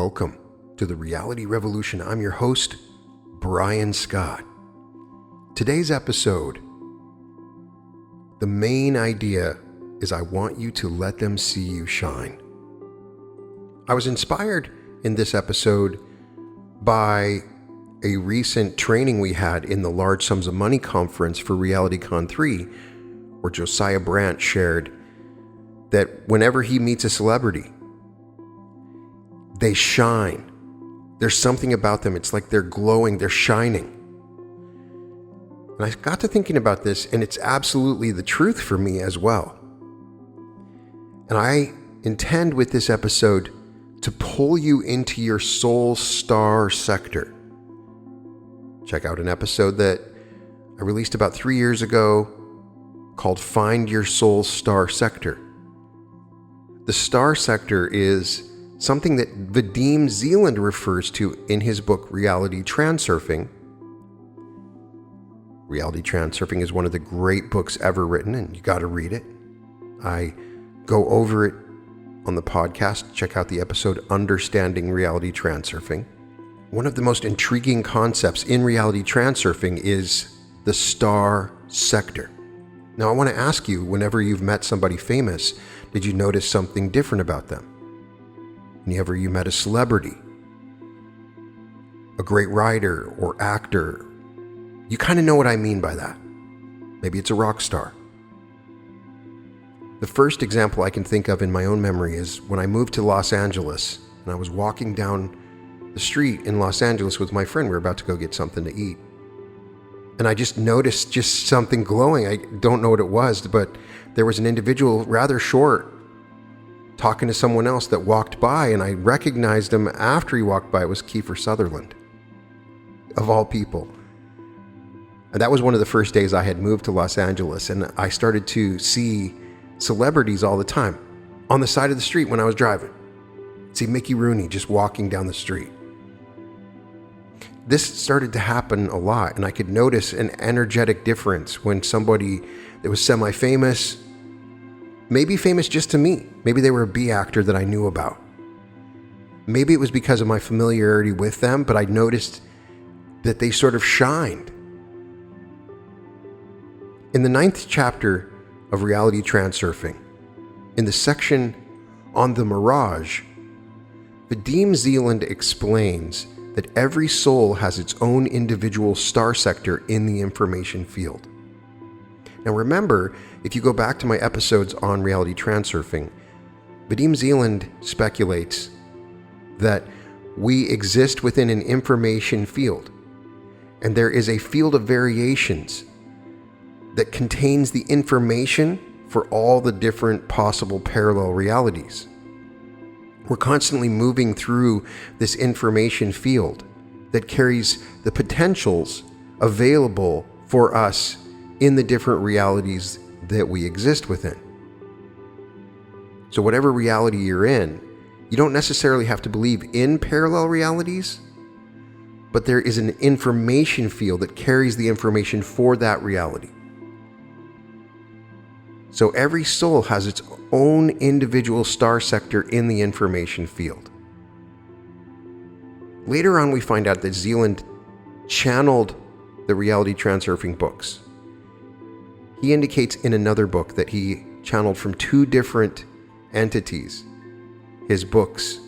Welcome to the Reality Revolution. I'm your host, Brian Scott. Today's episode, the main idea is I want you to let them see you shine. I was inspired in this episode by a recent training we had in the Large Sums of Money conference for RealityCon 3, where Josiah Brandt shared that whenever he meets a celebrity, they shine. There's something about them. It's like they're glowing, they're shining. And I got to thinking about this, and it's absolutely the truth for me as well. And I intend with this episode to pull you into your soul star sector. Check out an episode that I released about 3 years ago called Find Your Soul Star Sector. The star sector is something that Vadim Zeland refers to in his book, Reality Transurfing. Reality Transurfing is one of the great books ever written, and you got to read it. I go over it on the podcast. Check out the episode, Understanding Reality Transurfing. One of the most intriguing concepts in reality transurfing is the star sector. Now, I want to ask you, whenever you've met somebody famous, did you notice something different about them? Whenever you met a celebrity, a great writer or actor, you kind of know what I mean by that. Maybe it's a rock star. The first example I can think of in my own memory is when I moved to Los Angeles and I was walking down the street in Los Angeles with my friend. We were about to go get something to eat. And I just noticed just something glowing. I don't know what it was, but there was an individual, rather short, talking to someone else that walked by, and I recognized him after he walked by. It was Kiefer Sutherland, of all people. And that was one of the first days I had moved to Los Angeles, and I started to see celebrities all the time on the side of the street when I was driving. See Mickey Rooney just walking down the street. This started to happen a lot, and I could notice an energetic difference when somebody that was semi-famous, maybe famous just to me. Maybe they were a B actor that I knew about. Maybe it was because of my familiarity with them, but I noticed that they sort of shined. In the 9th chapter of Reality Transurfing, in the section on the Mirage, Vadim Zeland explains that every soul has its own individual star sector in the information field. Now remember, if you go back to my episodes on Reality Transurfing, Vadim Zeland speculates that we exist within an information field, and there is a field of variations that contains the information for all the different possible parallel realities. We're constantly moving through this information field that carries the potentials available for us in the different realities that we exist within. So whatever reality you're in, you don't necessarily have to believe in parallel realities, but there is an information field that carries the information for that reality. So every soul has its own individual star sector in the information field. Later on, we find out that Zeland channeled the Reality Transurfing books. He indicates in another book that he channeled from 2 different entities. His books,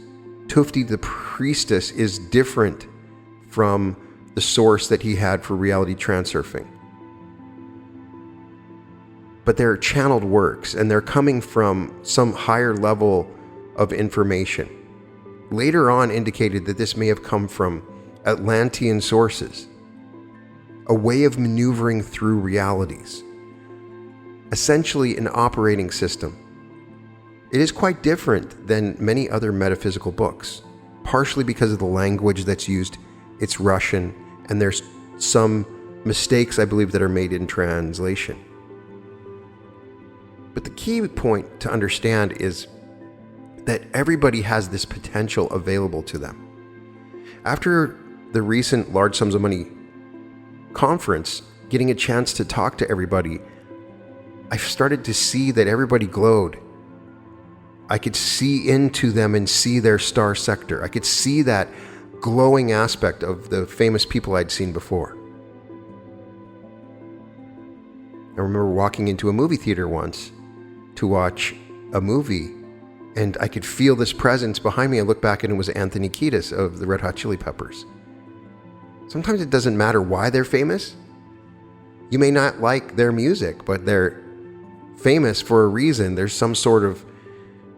Tufti the Priestess, is different from the source that he had for Reality Transurfing. But they're channeled works, and they're coming from some higher level of information. Later on indicated that this may have come from Atlantean sources, a way of maneuvering through realities, essentially an operating system. It is quite different than many other metaphysical books, partially because of the language that's used. It's Russian, and there's some mistakes, I believe, that are made in translation. But the key point to understand is that everybody has this potential available to them. After the recent Large Sums of Money conference, getting a chance to talk to everybody, I started to see that everybody glowed. I could see into them and see their star sector. I could see that glowing aspect of the famous people I'd seen before. I remember walking into a movie theater once to watch a movie, and I could feel this presence behind me. I looked back and it was Anthony Kiedis of the Red Hot Chili Peppers. Sometimes it doesn't matter why they're famous. You may not like their music, but they're famous for a reason. There's some sort of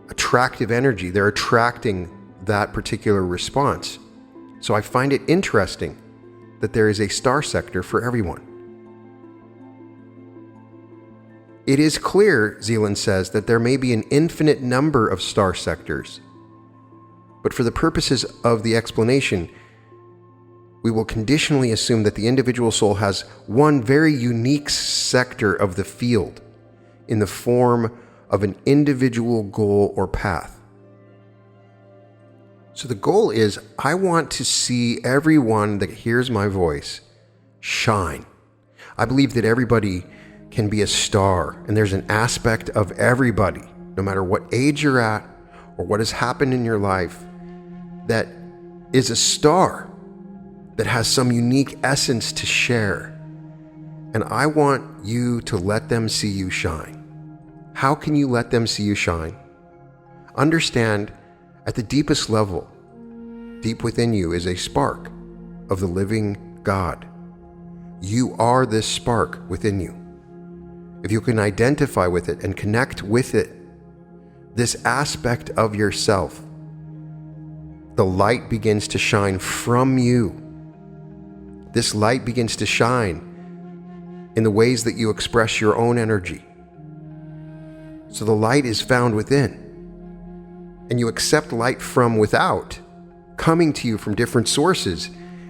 attractive energy. They're attracting that particular response. So I find it interesting that there is a star sector for everyone. It is clear, Zealand says, that there may be an infinite number of star sectors. But for the purposes of the explanation, we will conditionally assume that the individual soul has one very unique sector of the field in the form of an individual goal or path. So the goal is, I want to see everyone that hears my voice shine. I believe that everybody can be a star, and there's an aspect of everybody, no matter what age you're at or what has happened in your life, that is a star that has some unique essence to share. And I want you to let them see you shine. How can you let them see you shine? Understand, at the deepest level, deep within you is a spark of the living God. You are this spark within you. If you can identify with it and connect with it, this aspect of yourself, the light begins to shine from you. This light begins to shine in the ways that you express your own energy. So the light is found within. And you accept light from without, coming to you from different sources,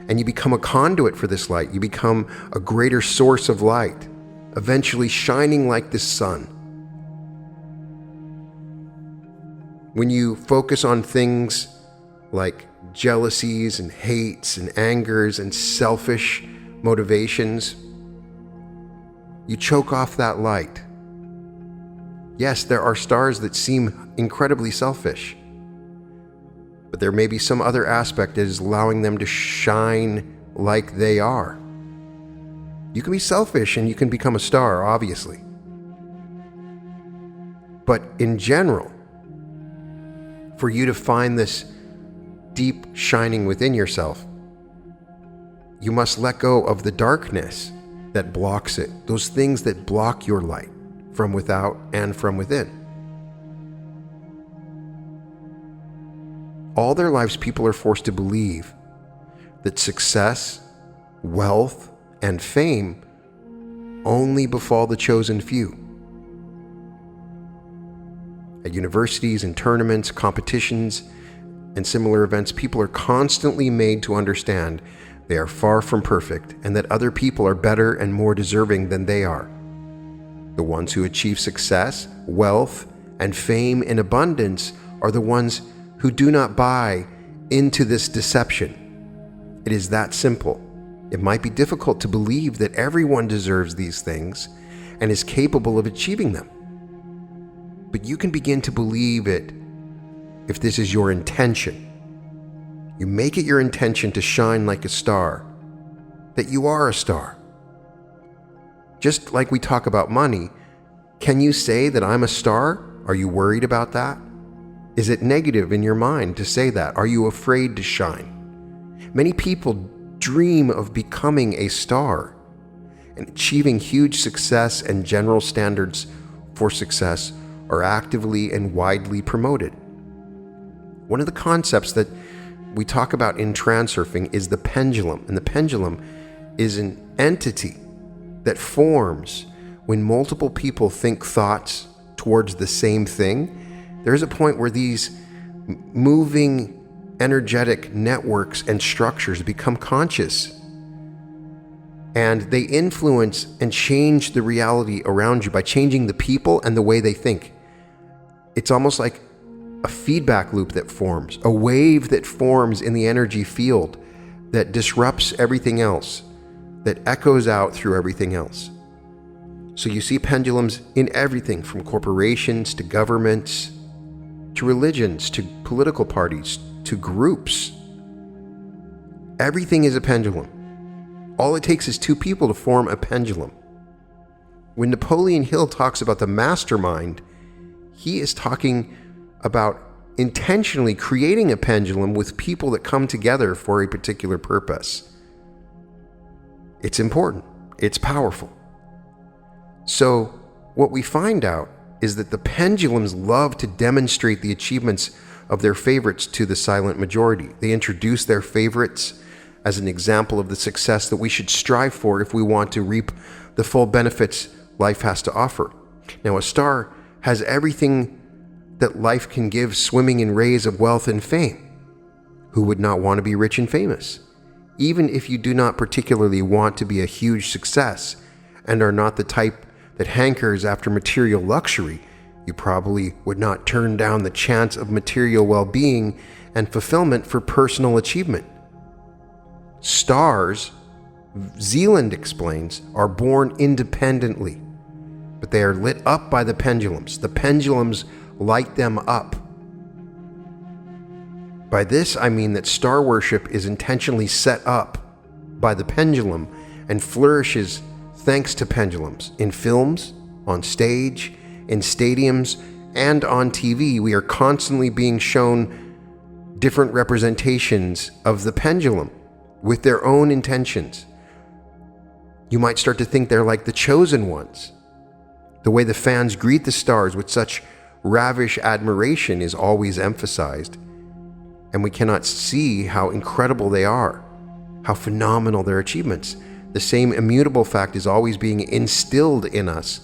and you become a conduit for this light. You become a greater source of light, eventually shining like the sun. When you focus on things like jealousies and hates and angers and selfish motivations, you choke off that light. Yes, there are stars that seem incredibly selfish, but there may be some other aspect that is allowing them to shine like they are. You can be selfish and you can become a star, obviously. But in general, for you to find this deep shining within yourself, you must let go of the darkness that blocks it, those things that block your light from without and from within. All their lives, people are forced to believe that success, wealth, and fame only befall the chosen few. At universities and tournaments, competitions, and similar events, people are constantly made to understand they are far from perfect and that other people are better and more deserving than they are. The ones who achieve success, wealth, and fame in abundance are the ones who do not buy into this deception. It is that simple. It might be difficult to believe that everyone deserves these things and is capable of achieving them. But you can begin to believe it if this is your intention. You make it your intention to shine like a star, that you are a star. Just like we talk about money, can you say that I'm a star? Are you worried about that? Is it negative in your mind to say that? Are you afraid to shine? Many people dream of becoming a star and achieving huge success, and general standards for success are actively and widely promoted. One of the concepts that we talk about in transurfing is the pendulum, and the pendulum is an entity that forms when multiple people think thoughts towards the same thing. There's a point where these moving energetic networks and structures become conscious, and they influence and change the reality around you by changing the people and the way they think. It's almost like a feedback loop that forms, a wave that forms in the energy field that disrupts everything else, that echoes out through everything else. So you see pendulums in everything from corporations to governments to religions, to political parties, to groups. Everything is a pendulum. All it takes is two people to form a pendulum. When Napoleon Hill talks about the mastermind, he is talking about intentionally creating a pendulum with people that come together for a particular purpose. It's important. It's powerful. So what we find out is that the pendulums love to demonstrate the achievements of their favorites to the silent majority. They introduce their favorites as an example of the success that we should strive for if we want to reap the full benefits life has to offer. Now, a star has everything that life can give, swimming in rays of wealth and fame. Who would not want to be rich and famous? Even if you do not particularly want to be a huge success and are not the type that hankers after material luxury, you probably would not turn down the chance of material well-being and fulfillment for personal achievement. Stars, Zealand explains, are born independently, but they are lit up by the pendulums. The pendulums light them up. By this, I mean that star worship is intentionally set up by the pendulum and flourishes thanks to pendulums. In films, on stage, in stadiums, and on TV, we are constantly being shown different representations of the pendulum with their own intentions. You might start to think they're like the chosen ones. The way the fans greet the stars with such ravish admiration is always emphasized, and we cannot see how incredible they are, how phenomenal their achievements. The same immutable fact is always being instilled in us.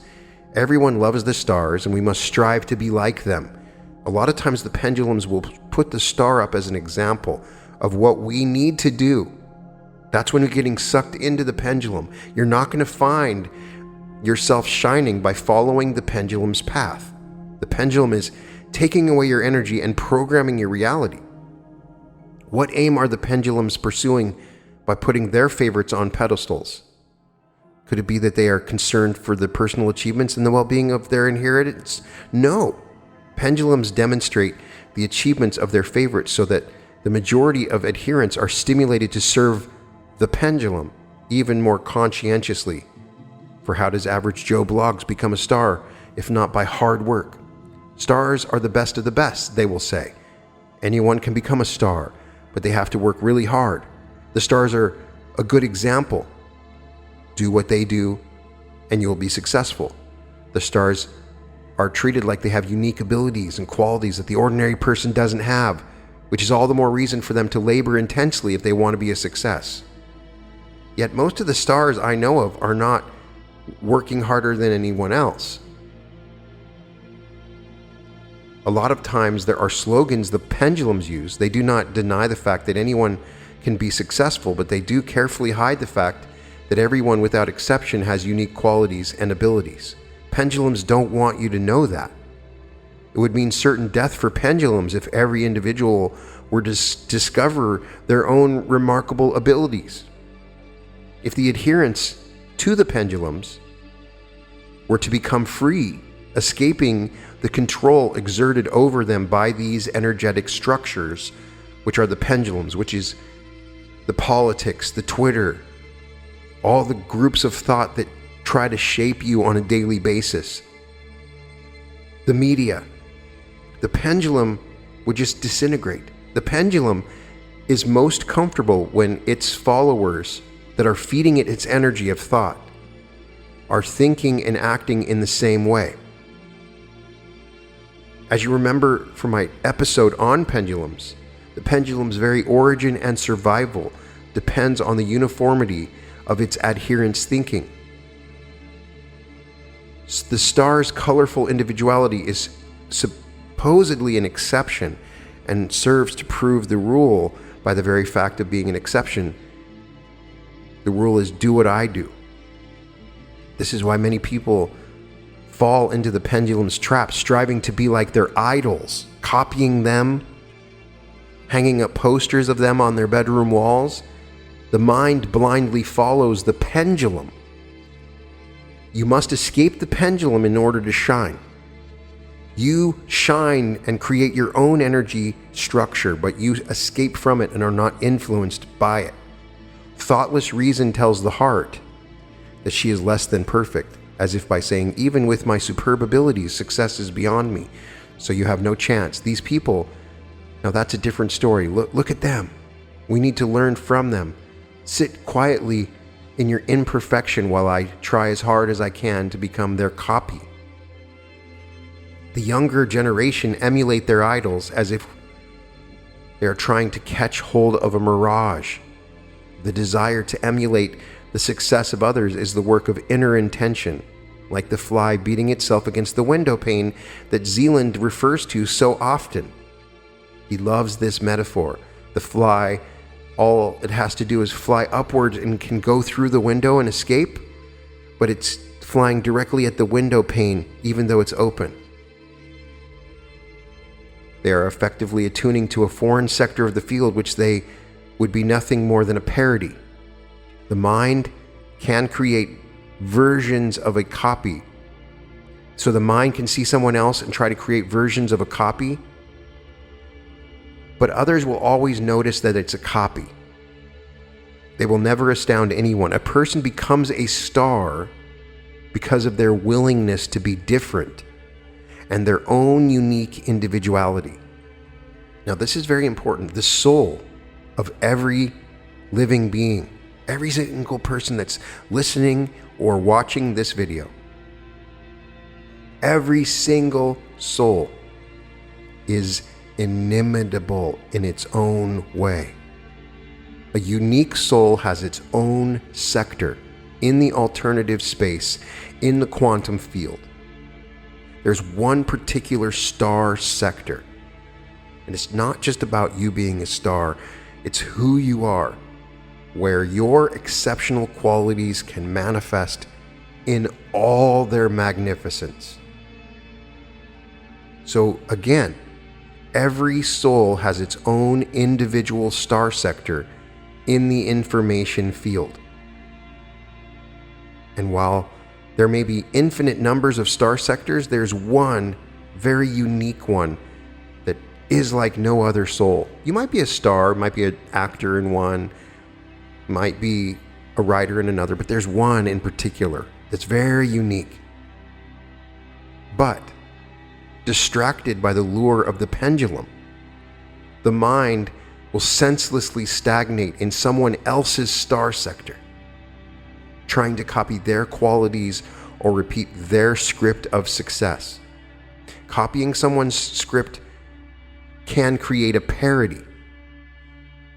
Everyone loves the stars, and we must strive to be like them. A lot of times the pendulums will put the star up as an example of what we need to do. That's when you're getting sucked into the pendulum. You're not going to find yourself shining by following the pendulum's path. The pendulum is taking away your energy and programming your reality. What aim are the pendulums pursuing by putting their favorites on pedestals? Could it be that they are concerned for the personal achievements and the well-being of their inheritance? No. Pendulums demonstrate the achievements of their favorites so that the majority of adherents are stimulated to serve the pendulum even more conscientiously. For how does average Joe Bloggs become a star if not by hard work? Stars are the best of the best, they will say. Anyone can become a star, but they have to work really hard. The stars are a good example. Do what they do, and you'll be successful. The stars are treated like they have unique abilities and qualities that the ordinary person doesn't have, which is all the more reason for them to labor intensely if they want to be a success. Yet most of the stars I know of are not working harder than anyone else. A lot of times there are slogans the pendulums use. They do not deny the fact that anyone can be successful, but they do carefully hide the fact that everyone without exception has unique qualities and abilities. Pendulums don't want you to know that. It would mean certain death for pendulums if every individual were to discover their own remarkable abilities. If the adherents to the pendulums were to become free, escaping the control exerted over them by these energetic structures, which are the pendulums, which is the politics, the Twitter, all the groups of thought that try to shape you on a daily basis, the media, the pendulum would just disintegrate. The pendulum is most comfortable when its followers that are feeding it its energy of thought are thinking and acting in the same way. As you remember from my episode on pendulums, the pendulum's very origin and survival depends on the uniformity of its adherents' thinking. The star's colorful individuality is supposedly an exception and serves to prove the rule by the very fact of being an exception. The rule is do what I do. This is why many people fall into the pendulum's trap, striving to be like their idols, copying them, hanging up posters of them on their bedroom walls. The mind blindly follows the pendulum. You must escape the pendulum in order to shine. You shine and create your own energy structure, but you escape from it and are not influenced by it. Thoughtless reason tells the heart that she is less than perfect, as if by saying, even with my superb abilities, success is beyond me, so you have no chance. These people, now that's a different story. Look at them. We need to learn from them. Sit quietly in your imperfection while I try as hard as I can to become their copy. The younger generation emulate their idols as if they are trying to catch hold of a mirage. The desire to emulate the success of others is the work of inner intention, like the fly beating itself against the window pane that Zealand refers to so often. He loves this metaphor. The fly, all it has to do is fly upwards and can go through the window and escape, but it's flying directly at the window pane even though it's open. They are effectively attuning to a foreign sector of the field which they would be nothing more than a parody. The mind can create versions of a copy. So the mind can see someone else and try to create versions of a copy, but others will always notice that it's a copy. They will never astound anyone. A person becomes a star because of their willingness to be different and their own unique individuality. Now, this is very important. The soul of every living being, every single person that's listening or watching this video, every single soul is inimitable in its own way. A unique soul has its own sector in the alternative space, in the quantum field. There's one particular star sector. And it's not just about you being a star, it's who you are, where your exceptional qualities can manifest in all their magnificence. So again, every soul has its own individual star sector in the information field. And while there may be infinite numbers of star sectors, there's one very unique one that is like no other soul. You might be a star, might be an actor in one, might be a writer in another, but there's one in particular that's very unique. But distracted by the lure of the pendulum, the mind will senselessly stagnate in someone else's star sector, trying to copy their qualities or repeat their script of success. Copying someone's script can create a parody.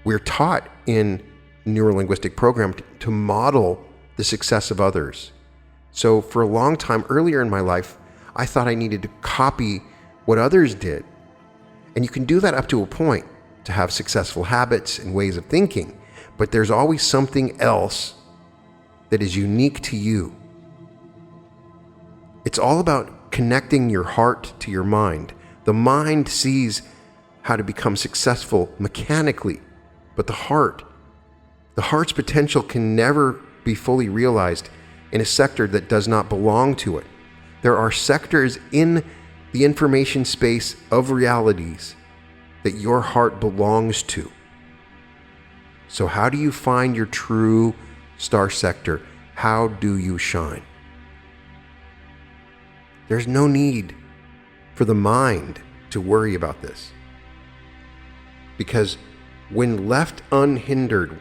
We're taught in neurolinguistic program to model the success of others. So for a long time earlier in my life, I thought I needed to copy what others did. And you can do that up to a point to have successful habits and ways of thinking, but there's always something else that is unique to you. It's all about connecting your heart to your mind. The mind sees how to become successful mechanically, but the heart's potential can never be fully realized in a sector that does not belong to it. There are sectors in the information space of realities that your heart belongs to. So how do you find your true star sector? How do you shine? There's no need for the mind to worry about this, because when left unhindered,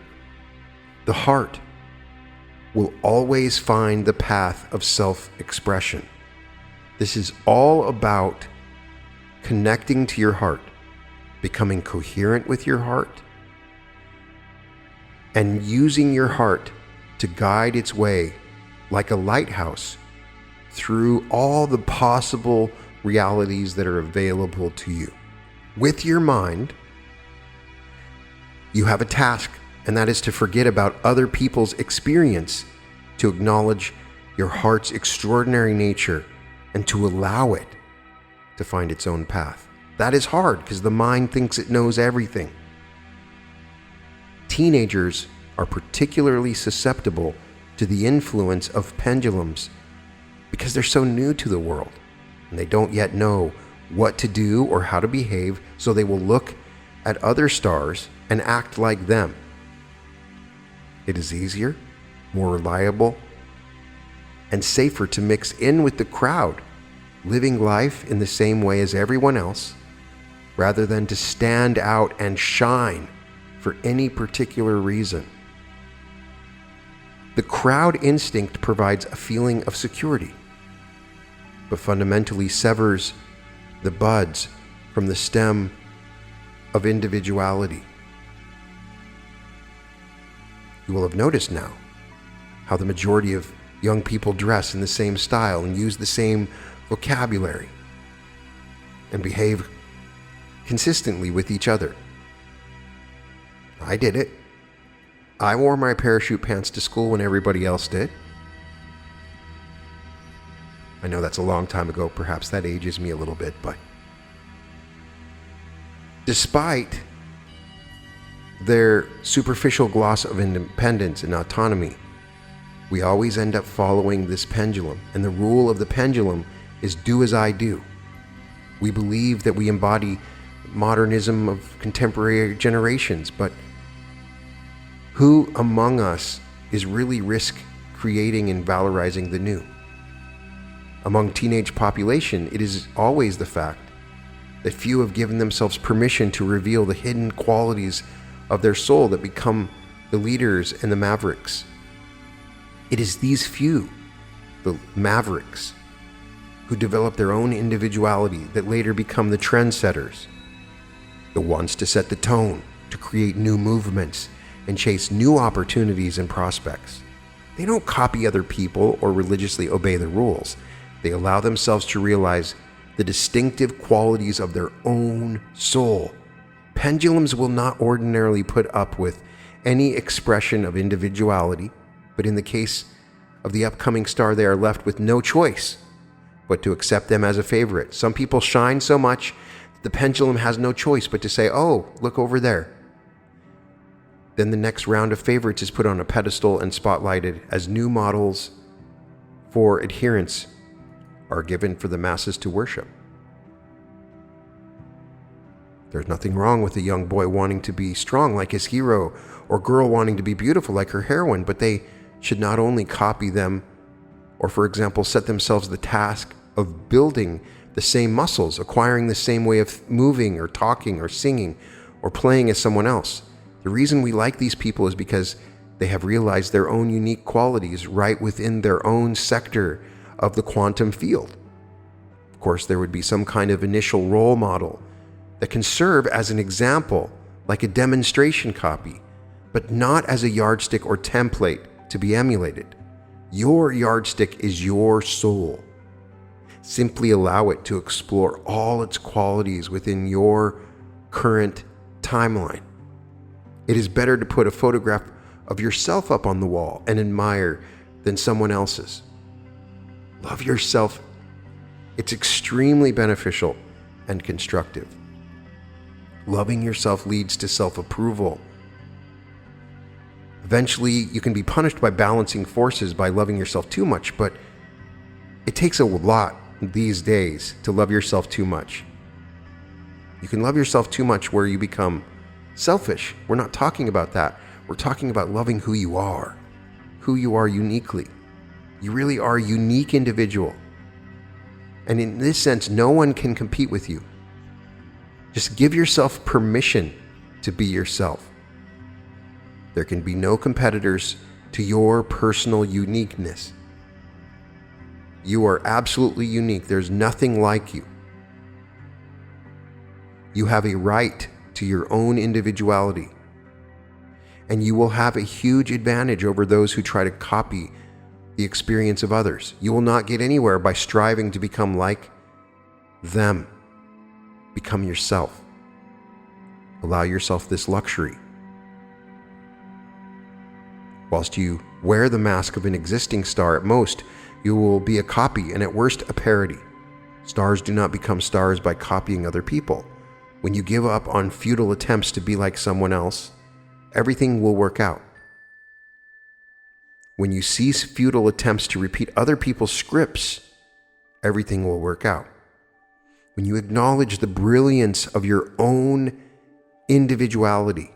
the heart will always find the path of self-expression. This is all about connecting to your heart, becoming coherent with your heart, and using your heart to guide its way like a lighthouse through all the possible realities that are available to you. With your mind, you have a task, and that is to forget about other people's experience, to acknowledge your heart's extraordinary nature, and to allow it to find its own path. That is hard because the mind thinks it knows everything. Teenagers are particularly susceptible to the influence of pendulums because they're so new to the world and they don't yet know what to do or how to behave, so they will look at other stars and act like them. It is easier, more reliable, and safer to mix in with the crowd, living life in the same way as everyone else, rather than to stand out and shine for any particular reason. The crowd instinct provides a feeling of security, but fundamentally severs the buds from the stem of individuality. You will have noticed now how the majority of young people dress in the same style and use the same vocabulary and behave consistently with each other. I did it. I wore my parachute pants to school when everybody else did. I know that's a long time ago. Perhaps that ages me a little bit, but despite their superficial gloss of independence and autonomy, we always end up following this pendulum, and the rule of the pendulum is do as I do. We believe that we embody modernism of contemporary generations, but who among us is really risk creating and valorizing the new? Among teenage population, it is always the fact that few have given themselves permission to reveal the hidden qualities of their soul that become the leaders and the mavericks. It is these few, the mavericks, who develop their own individuality that later become the trendsetters, the ones to set the tone, to create new movements and chase new opportunities and prospects. They don't copy other people or religiously obey the rules. They allow themselves to realize the distinctive qualities of their own soul. Pendulums will not ordinarily put up with any expression of individuality, but in the case of the upcoming star, they are left with no choice but to accept them as a favorite. Some people shine so much that the pendulum has no choice but to say, "Oh, look over there." Then the next round of favorites is put on a pedestal and spotlighted as new models for adherence are given for the masses to worship. There's nothing wrong with a young boy wanting to be strong like his hero, or girl wanting to be beautiful like her heroine, but they should not only copy them or, for example, set themselves the task of building the same muscles, acquiring the same way of moving or talking or singing or playing as someone else. The reason we like these people is because they have realized their own unique qualities right within their own sector of the quantum field. Of course, there would be some kind of initial role model that can serve as an example, like a demonstration copy, but not as a yardstick or template to be emulated. Your yardstick is your soul. Simply allow it to explore all its qualities within your current timeline. It is better to put a photograph of yourself up on the wall and admire than someone else's. Love yourself. It's extremely beneficial and constructive. Loving yourself leads to self-approval. Eventually, you can be punished by balancing forces by loving yourself too much, but it takes a lot these days to love yourself too much. You can love yourself too much where you become selfish. We're not talking about that. We're talking about loving who you are uniquely. You really are a unique individual. And in this sense, no one can compete with you. Just give yourself permission to be yourself. There can be no competitors to your personal uniqueness. You are absolutely unique. There's nothing like you. You have a right to your own individuality, and you will have a huge advantage over those who try to copy the experience of others. You will not get anywhere by striving to become like them. Become yourself. Allow yourself this luxury. Whilst you wear the mask of an existing star, at most, you will be a copy, and at worst, a parody. Stars do not become stars by copying other people. When you give up on futile attempts to be like someone else, everything will work out. When you cease futile attempts to repeat other people's scripts, everything will work out. when you acknowledge the brilliance of your own individuality,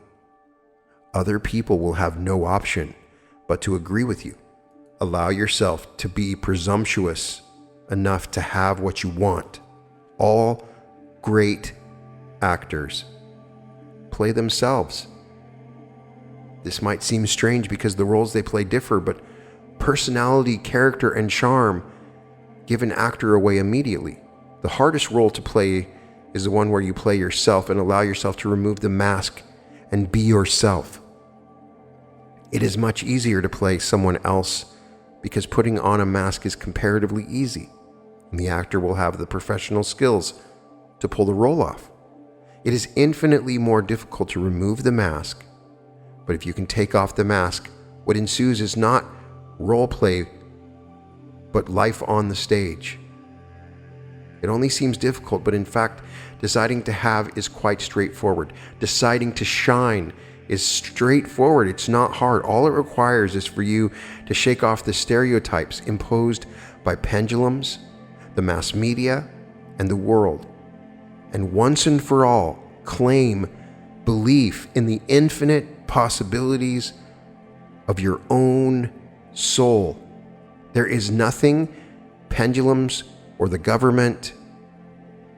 other people will have no option but to agree with you. Allow yourself to be presumptuous enough to have what you want. All great actors play themselves. This might seem strange because the roles they play differ, but personality, character, and charm give an actor away immediately. The hardest role to play is the one where you play yourself and allow yourself to remove the mask and be yourself. It is much easier to play someone else because putting on a mask is comparatively easy, and the actor will have the professional skills to pull the role off. It is infinitely more difficult to remove the mask, but if you can take off the mask, what ensues is not role play, but life on the stage. It only seems difficult, but in fact, deciding to have is quite straightforward. Deciding to shine is straightforward. It's not hard. All it requires is for you to shake off the stereotypes imposed by pendulums, the mass media, and the world, and once and for all claim belief in the infinite possibilities of your own soul. There is nothing pendulums or the government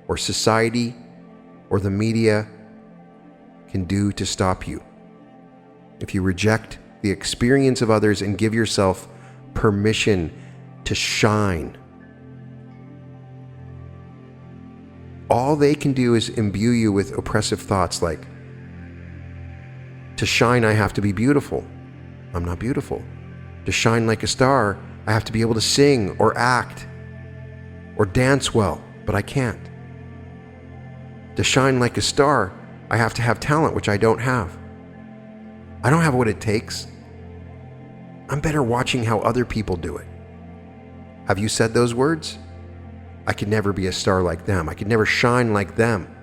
or society or the media can do to stop you. If you reject the experience of others and give yourself permission to shine, all they can do is imbue you with oppressive thoughts like, to shine, I have to be beautiful. I'm not beautiful. To shine like a star, I have to be able to sing or act or dance well, but I can't. To shine like a star, I have to have talent, which I don't have. I don't have what it takes. I'm better watching how other people do it. Have you said those words? I could never be a star like them. I could never shine like them.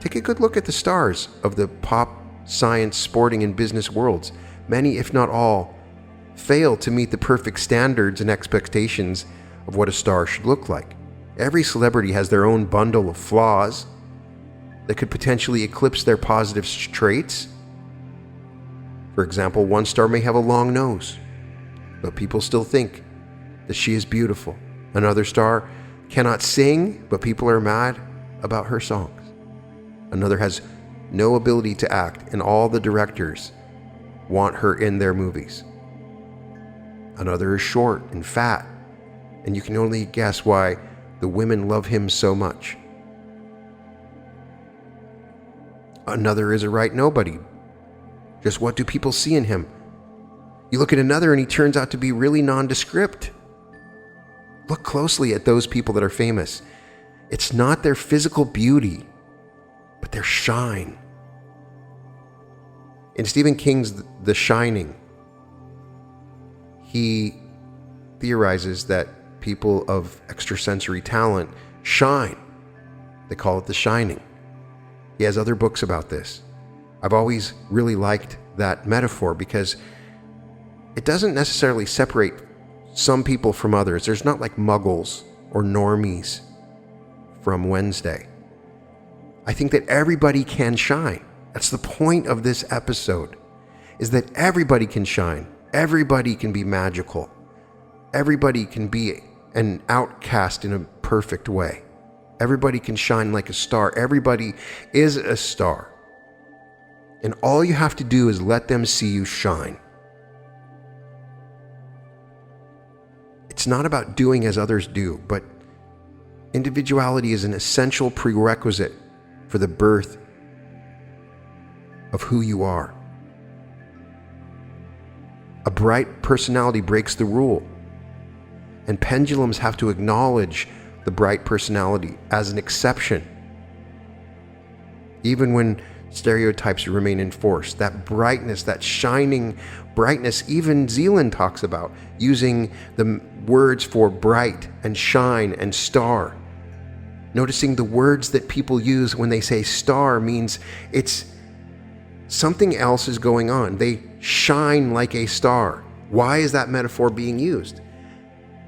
Take a good look at the stars of the pop, science, sporting, and business worlds. Many, if not all, fail to meet the perfect standards and expectations of what a star should look like. Every celebrity has their own bundle of flaws that could potentially eclipse their positive traits. For example, one star may have a long nose, but people still think that she is beautiful. Another star cannot sing, but people are mad about her songs. Another has no ability to act, and all the directors want her in their movies. Another is short and fat, and you can only guess why the women love him so much. Another is a right nobody. Just what do people see in him? You look at another and he turns out to be really nondescript. Look closely at those people that are famous. It's not their physical beauty, but their shine. In Stephen King's The Shining, he theorizes that people of extrasensory talent shine. They call it The Shining. He has other books about this. I've always really liked that metaphor because it doesn't necessarily separate some people from others. There's not like muggles or normies from Wednesday. I think that everybody can shine. That's the point of this episode, is that everybody can shine. Everybody can be magical. Everybody can be an outcast in a perfect way. Everybody can shine like a star. Everybody is a star. And all you have to do is let them see you shine. It's not about doing as others do, but individuality is an essential prerequisite for the birth of who you are. A bright personality breaks the rule, and pendulums have to acknowledge the bright personality as an exception. Even when stereotypes remain in force, that brightness, that shining brightness, even Zealand talks about using the words for bright and shine and star. Noticing the words that people use when they say star means it's something else is going on. They shine like a star. Why is that metaphor being used?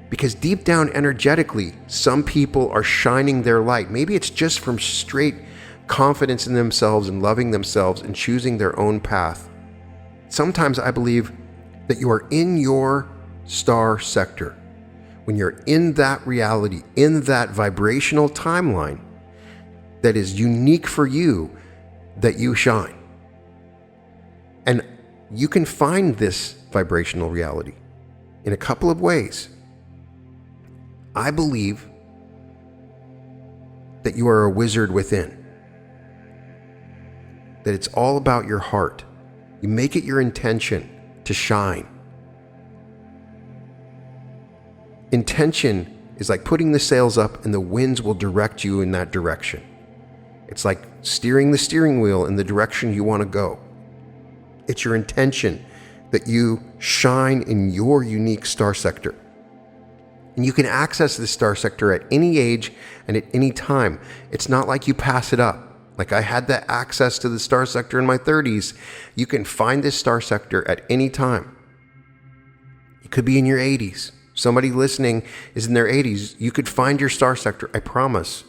Because deep down energetically, some people are shining their light. Maybe it's just from straight confidence in themselves and loving themselves and choosing their own path. Sometimes I believe that you are in your star sector. When you're in that reality, in that vibrational timeline that is unique for you, that you shine. And you can find this vibrational reality in a couple of ways. I believe that you are a wizard within. That it's all about your heart. You make it your intention to shine. Intention is like putting the sails up and the winds will direct you in that direction. It's like steering the steering wheel in the direction you want to go. It's your intention that you shine in your unique star sector. And you can access this star sector at any age and at any time. It's not like you pass it up. Like I had that access to the star sector in my 30s. You can find this star sector at any time. It could be in your 80s. Somebody listening is in their 80s. You could find your star sector, I promise.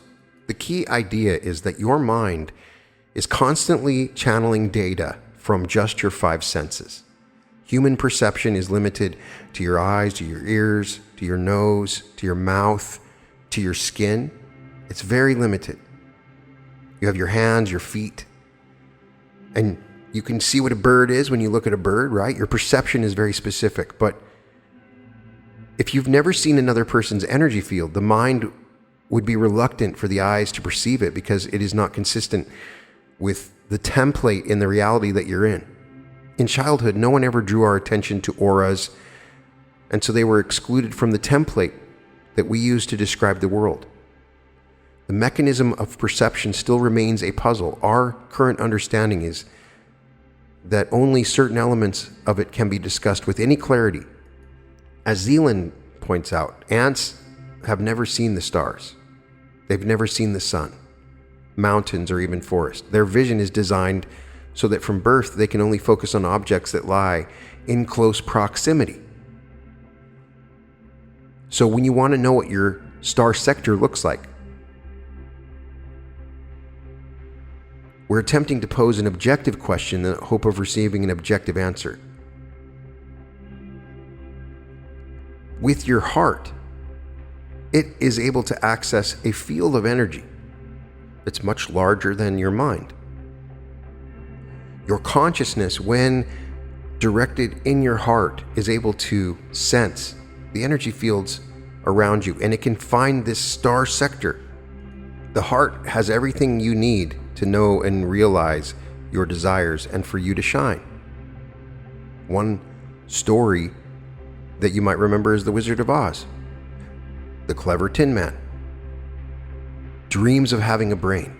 The key idea is that your mind is constantly channeling data from just your 5 senses. Human perception is limited to your eyes, to your ears, to your nose, to your mouth, to your skin. It's very limited. You have your hands, your feet, and you can see what a bird is when you look at a bird, right? Your perception is very specific, but if you've never seen another person's energy field, the mind would be reluctant for the eyes to perceive it because it is not consistent with the template in the reality that you're in. In childhood, no one ever drew our attention to auras, and so they were excluded from the template that we use to describe the world. The mechanism of perception still remains a puzzle. Our current understanding is that only certain elements of it can be discussed with any clarity. As Zealand points out, ants have never seen the stars. They've never seen the sun, mountains, or even forests. Their vision is designed so that from birth they can only focus on objects that lie in close proximity. So when you want to know what your star sector looks like, we're attempting to pose an objective question in the hope of receiving an objective answer. With your heart, it is able to access a field of energy that's much larger than your mind. Your consciousness, when directed in your heart, is able to sense the energy fields around you, and it can find this star sector. The heart has everything you need to know and realize your desires and for you to shine. One story that you might remember is The Wizard of Oz. The clever Tin Man dreams of having a brain.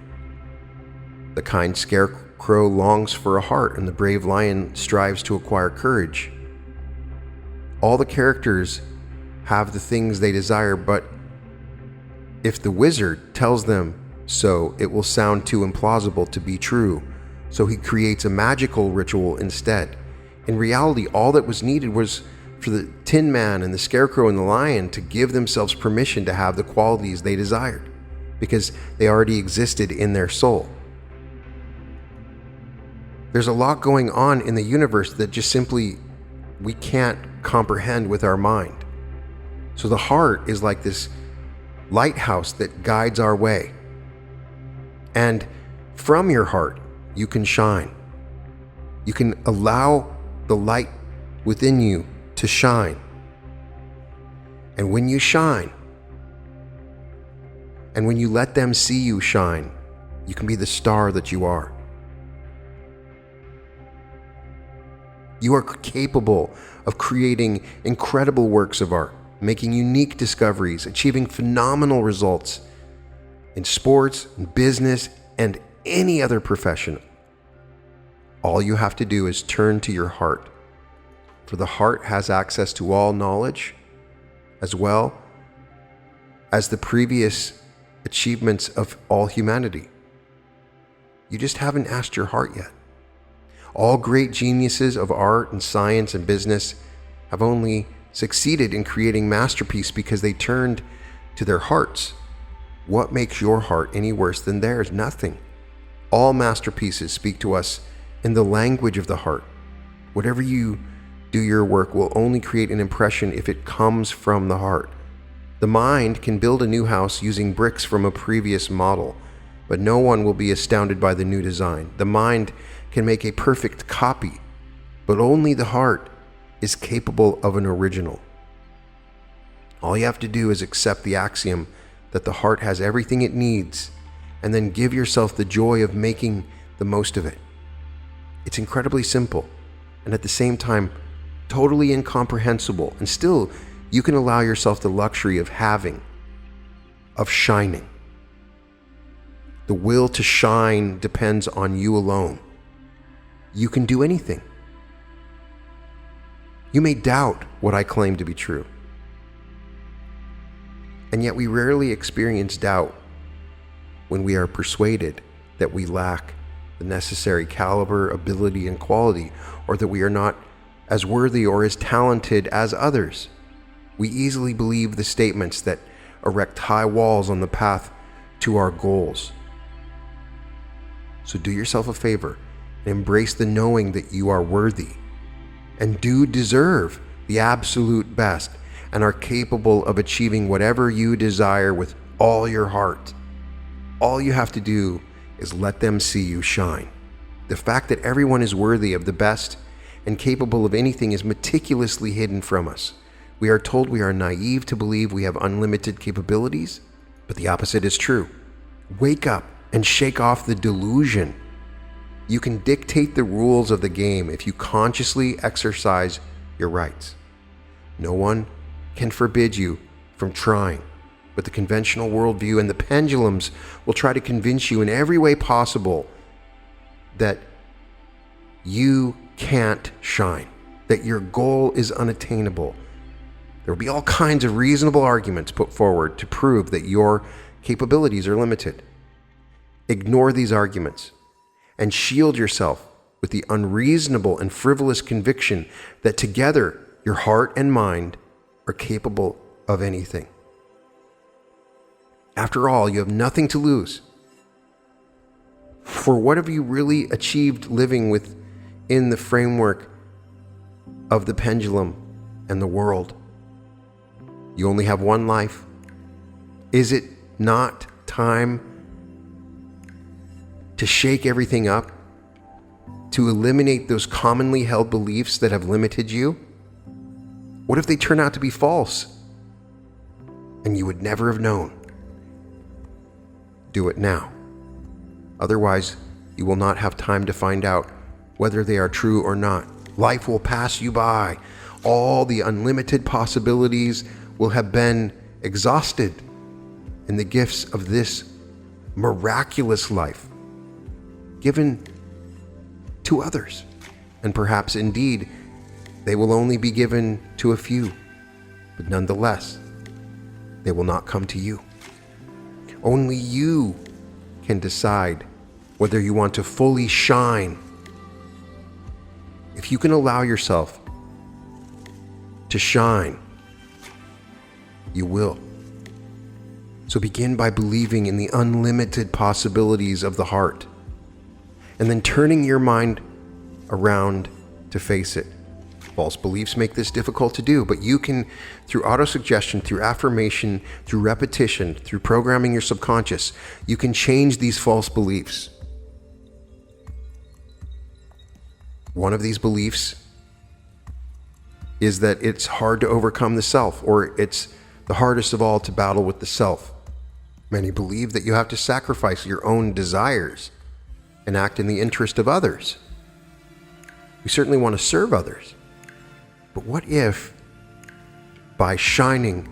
The kind scarecrow longs for a heart, and the brave lion strives to acquire courage. All the characters have the things they desire, but if the wizard tells them so, it will sound too implausible to be true. So he creates a magical ritual instead. In reality, all that was needed was for the Tin Man and the Scarecrow and the Lion to give themselves permission to have the qualities they desired, because they already existed in their soul. There's a lot going on in the universe that just simply we can't comprehend with our mind. So the heart is like this lighthouse that guides our way. And from your heart, you can shine. You can allow the light within you to shine. And when you shine, and when you let them see you shine, you can be the star that you are. You are capable of creating incredible works of art, making unique discoveries, achieving phenomenal results in sports, in business, and any other profession. All you have to do is turn to your heart, for the heart has access to all knowledge, as well as the previous achievements of all humanity. You just haven't asked your heart yet. All great geniuses of art and science and business have only succeeded in creating masterpieces because they turned to their hearts. What makes your heart any worse than theirs? Nothing. All masterpieces speak to us in the language of the heart. Whatever you do, your work will only create an impression if it comes from the heart. The mind can build a new house using bricks from a previous model, but no one will be astounded by the new design. The mind can make a perfect copy, but only the heart is capable of an original. All you have to do is accept the axiom that the heart has everything it needs, and then give yourself the joy of making the most of it. It's incredibly simple, and at the same time, totally incomprehensible, and still you can allow yourself the luxury of having, of shining. The will to shine depends on you alone. You can do anything. You may doubt what I claim to be true, and yet we rarely experience doubt when we are persuaded that we lack the necessary caliber, ability, and quality, or that we are not as worthy or as talented as others. We easily believe the statements that erect high walls on the path to our goals. So do yourself a favor and embrace the knowing that you are worthy and do deserve the absolute best and are capable of achieving whatever you desire with all your heart. All you have to do is let them see you shine. The fact that everyone is worthy of the best and capable of anything is meticulously hidden from us. We are told we are naive to believe we have unlimited capabilities, but the opposite is true. Wake up and shake off the delusion. You can dictate the rules of the game if you consciously exercise your rights. No one can forbid you from trying, but the conventional worldview and the pendulums will try to convince you in every way possible that you can't shine, that your goal is unattainable. There will be all kinds of reasonable arguments put forward to prove that your capabilities are limited. Ignore these arguments and shield yourself with the unreasonable and frivolous conviction that together your heart and mind are capable of anything. After all, you have nothing to lose. For what have you really achieved living within the framework of the pendulum and the world? You only have one life. Is it not time to shake everything up, to eliminate those commonly held beliefs that have limited you? What if they turn out to be false and you would never have known? Do it now. Otherwise, you will not have time to find out whether they are true or not. Life will pass you by. All the unlimited possibilities will have been exhausted, and the gifts of this miraculous life given to others. And perhaps indeed, they will only be given to a few, but nonetheless, they will not come to you. Only you can decide whether you want to fully shine. If you can allow yourself to shine, you will. So begin by believing in the unlimited possibilities of the heart, and then turning your mind around to face it. False beliefs make this difficult to do, but you can, through autosuggestion, through affirmation, through repetition, through programming your subconscious, you can change these false beliefs. One of these beliefs is that it's hard to overcome the self, or it's the hardest of all to battle with the self. Many believe that you have to sacrifice your own desires and act in the interest of others. We certainly want to serve others. But what if, by shining,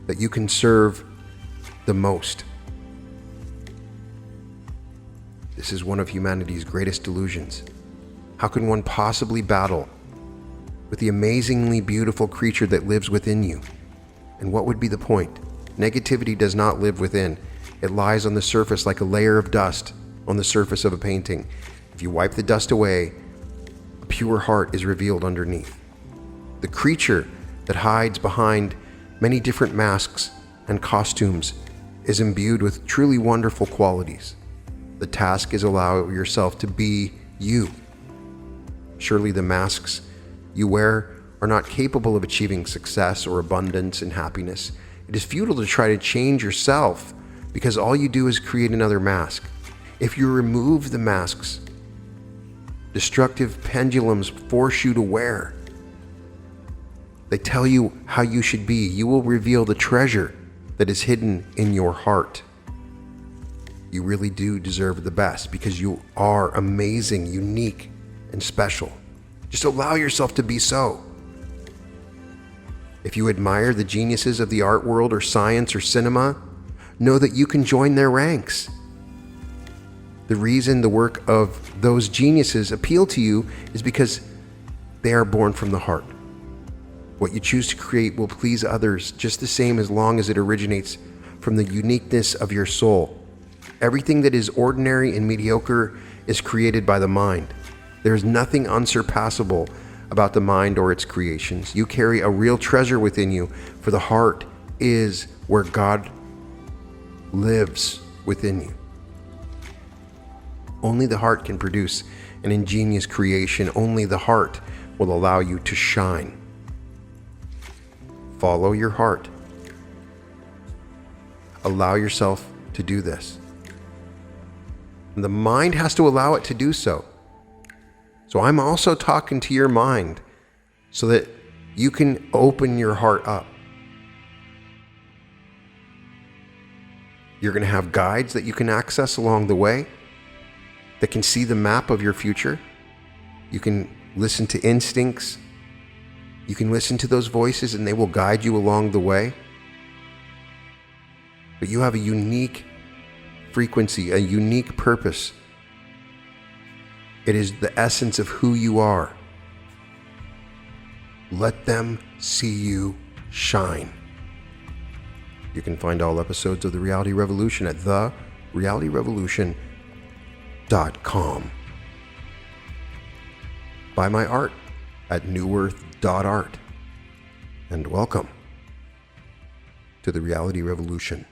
that you can serve the most? This is one of humanity's greatest delusions. How can one possibly battle with the amazingly beautiful creature that lives within you? And what would be the point? Negativity does not live within. It lies on the surface like a layer of dust on the surface of a painting. If you wipe the dust away, a pure heart is revealed underneath. The creature that hides behind many different masks and costumes is imbued with truly wonderful qualities. The task is allow yourself to be you. Surely the masks you wear are not capable of achieving success or abundance and happiness. It is futile to try to change yourself because all you do is create another mask. If you remove the masks, destructive pendulums force you to wear. They tell you how you should be. You will reveal the treasure that is hidden in your heart. You really do deserve the best because you are amazing, unique, and special. Just allow yourself to be so. If you admire the geniuses of the art world or science or cinema, know that you can join their ranks. The reason the work of those geniuses appeal to you is because they are born from the heart. What you choose to create will please others just the same as long as it originates from the uniqueness of your soul. Everything that is ordinary and mediocre is created by the mind. There is nothing unsurpassable about the mind or its creations. You carry a real treasure within you, for the heart is where God lives within you. Only the heart can produce an ingenious creation. Only the heart will allow you to shine. Follow your heart. Allow yourself to do this. And the mind has to allow it to do so. So I'm also talking to your mind so that you can open your heart up. You're going to have guides that you can access along the way that can see the map of your future. You can listen to instincts. You can listen to those voices and they will guide you along the way. But you have a unique frequency, a unique purpose. It is the essence of who you are. Let them see you shine. You can find all episodes of The Reality Revolution at therealityrevolution.com. Buy my art at neworth.art. And welcome to The Reality Revolution.